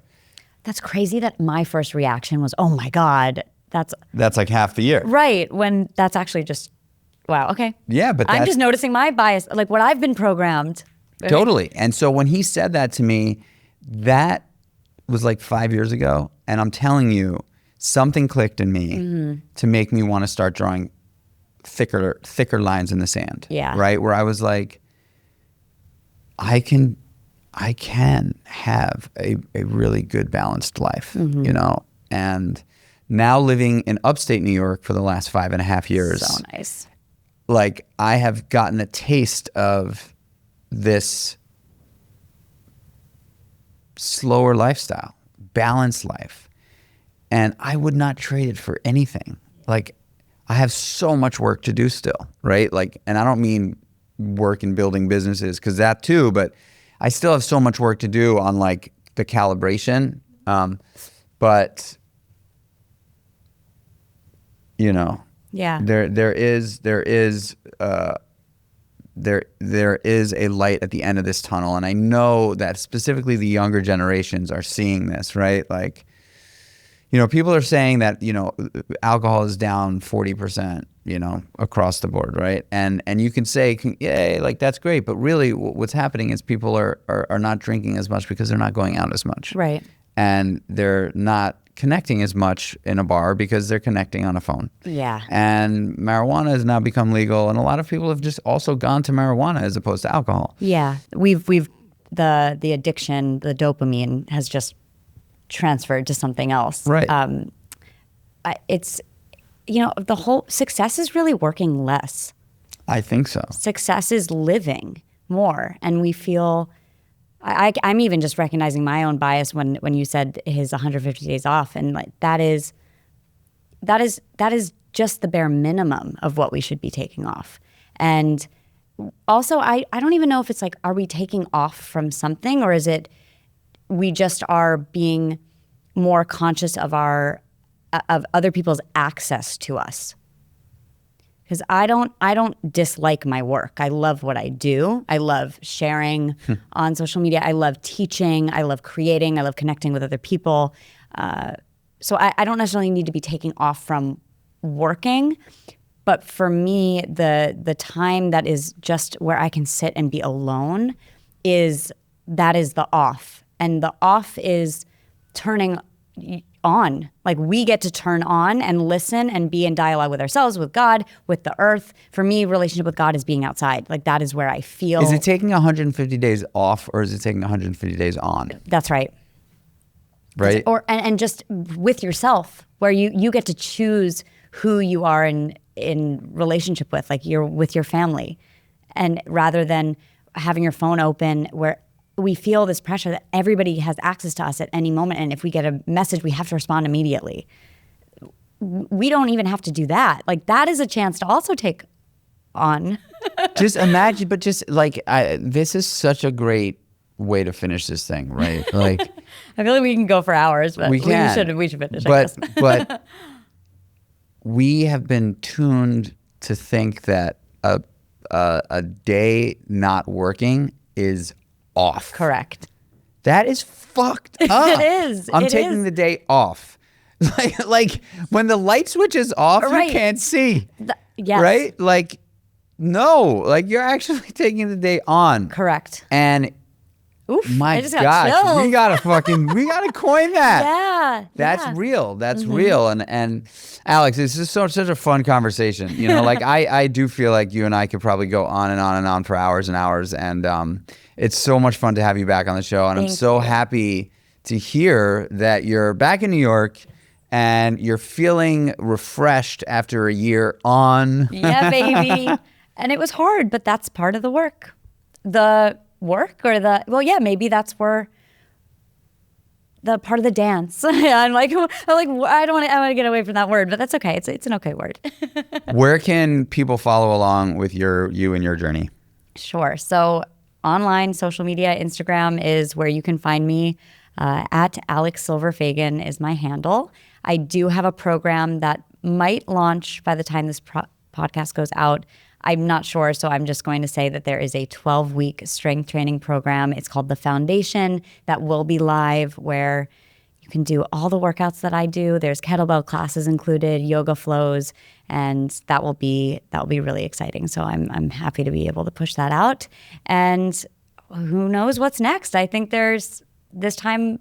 That's crazy that my first reaction was, oh my God, That's like half the year. right. When that's actually just, wow, okay. Yeah, but I'm just noticing my bias, like what I've been programmed. Totally. And so when he said that to me, that was like 5 years ago. And I'm telling you, something clicked in me to make me want to start drawing thicker lines in the sand. Yeah. Right? Where I was like, I can have a really good balanced life, you know? And now living in upstate New York for the last 5.5 years. So nice. Like I have gotten a taste of this slower lifestyle, balanced life. And I would not trade it for anything. Like I have so much work to do still, right? Like, and I don't mean work in building businesses, because that too, but I still have so much work to do on like the calibration. But you know, Yeah. there is a light at the end of this tunnel. And I know that specifically the younger generations are seeing this, right? Like, you know, people are saying that, you know, alcohol is down 40%, you know, across the board, right? And you can say, yay, like that's great. But really what's happening is people are not drinking as much because they're not going out as much. Right. And they're not connecting as much in a bar because they're connecting on a phone. Yeah. And marijuana has now become legal, and a lot of people have just also gone to marijuana as opposed to alcohol. Yeah. We've the addiction, the dopamine has just transferred to something else. Right. It's, you know, the whole success is really working less. I think so. Success is living more, and we feel. I'm even just recognizing my own bias when you said his 150 days off, and like that is just the bare minimum of what we should be taking off. And also, I don't even know if it's like, are we taking off from something, or is it we just are being more conscious of of other people's access to us? Because I don't dislike my work. I love what I do. I love sharing on social media. I love teaching. I love creating. I love connecting with other people. So I don't necessarily need to be taking off from working. But for me, the time that is just where I can sit and be alone is the off. And the off is turning on. Like we get to turn on and listen and be in dialogue with ourselves, with God, with the earth. For me, relationship with God is being outside. Like that is where I feel. Is it taking 150 days off, or is it taking 150 days on? That's right. Right. And just with yourself, where you get to choose who you are in relationship with, like you're with your family, and rather than having your phone open where we feel this pressure that everybody has access to us at any moment. And if we get a message, we have to respond immediately. We don't even have to do that. Like that is a chance to also take on. Just imagine, but just like, this is such a great way to finish this thing, right? Like, I feel like we can go for hours, but we should finish. I guess. But we have been tuned to think that a day not working is off. Correct. That is fucked up. It is. I'm It taking is. the day off. Like when the light switch is off, Right. you can't see. Yes. Right? Like, no. Like you're actually taking the day on. Correct. And Oof. my I just got gosh, chills. we gotta coin that. Yeah. That's yeah. real. That's real. And Alex, this is such a fun conversation. You know, like I do feel like you and I could probably go on and on and on for hours and hours. And it's so much fun to have you back on the show. And I'm so happy to hear that you're back in New York and you're feeling refreshed after a year on. Yeah, baby. And it was hard, but that's part of the work. The work or maybe that's where the part of the dance. I'm like, I don't want to get away from that word, but that's okay. It's an okay word. Where can people follow along with you and your journey? Sure. So online, social media, Instagram is where you can find me. At Alex Silver-Fagan is my handle. I do have a program that might launch by the time this podcast goes out. I'm not sure, so I'm just going to say that there is a 12-week strength training program. It's called The Foundation that will be live, where you can do all the workouts that I do. There's kettlebell classes included, yoga flows, and that will be really exciting. So I'm happy to be able to push that out. And who knows what's next? I think this time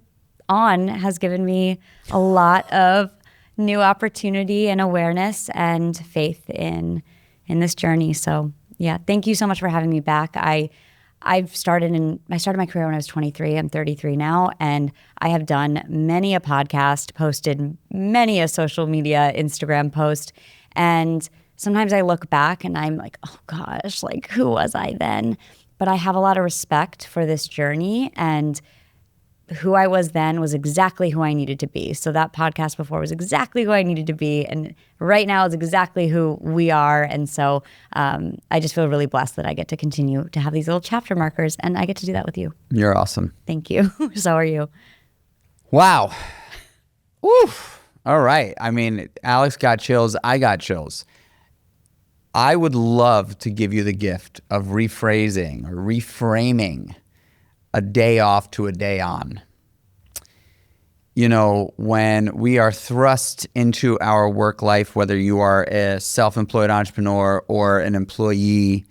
on has given me a lot of new opportunity and awareness and faith in this journey. So yeah, thank you so much for having me back. I started my career when I was 23. I'm 33 now, and I have done many a podcast, posted many a social media, Instagram post, and sometimes I look back and I'm like, oh gosh, like who was I then? But I have a lot of respect for this journey, and who I was then was exactly who I needed to be. So that podcast before was exactly who I needed to be. And right now is exactly who we are. And so I just feel really blessed that I get to continue to have these little chapter markers, and I get to do that with you. You're awesome. Thank you. So are you. Wow. Oof. All right. I mean, Alex got chills. I got chills. I would love to give you the gift of rephrasing or reframing a day off to a day on. You know, when we are thrust into our work life, whether you are a self-employed entrepreneur or an employee,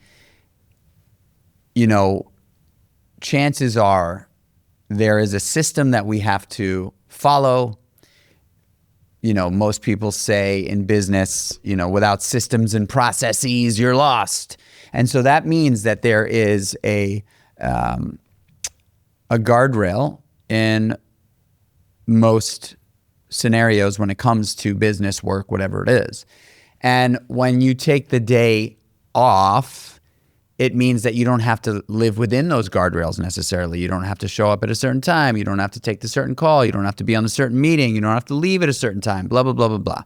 you know, chances are there is a system that we have to follow. You know, most people say in business, you know, without systems and processes, you're lost. And so that means that there is a guardrail in most scenarios when it comes to business, work, whatever it is. And when you take the day off, it means that you don't have to live within those guardrails necessarily. You don't have to show up at a certain time. You don't have to take the certain call. You don't have to be on a certain meeting. You don't have to leave at a certain time, blah, blah, blah, blah, blah.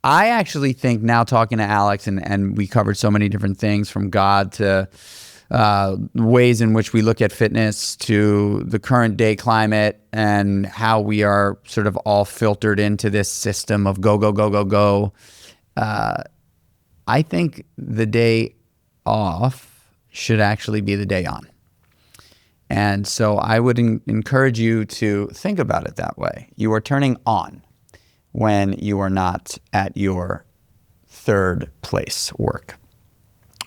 I actually think now, talking to Alex, and we covered so many different things, from God to ways in which we look at fitness, to the current day climate, and how we are sort of all filtered into this system of go, go, go, go, go. I think the day off should actually be the day on. And so I would encourage you to think about it that way. You are turning on when you are not at your third place work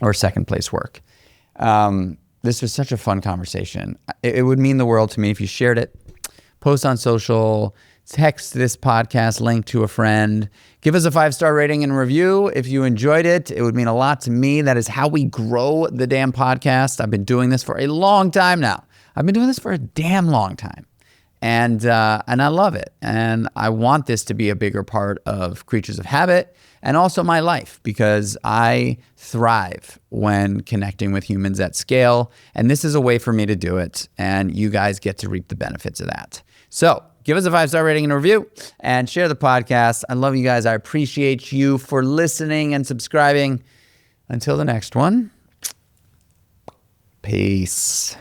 or second place work. This was such a fun conversation. It would mean the world to me if you shared it, post on social, text this podcast link to a friend, give us a 5-star rating and review if you enjoyed it. It would mean a lot to me. That is how we grow the damn podcast. I've been doing this for a long time now. I've been doing this for a damn long time. And I love it. And I want this to be a bigger part of Creatures of Habit and also my life, because I thrive when connecting with humans at scale. And this is a way for me to do it. And you guys get to reap the benefits of that. So give us a 5-star rating and review and share the podcast. I love you guys. I appreciate you for listening and subscribing. Until the next one, peace.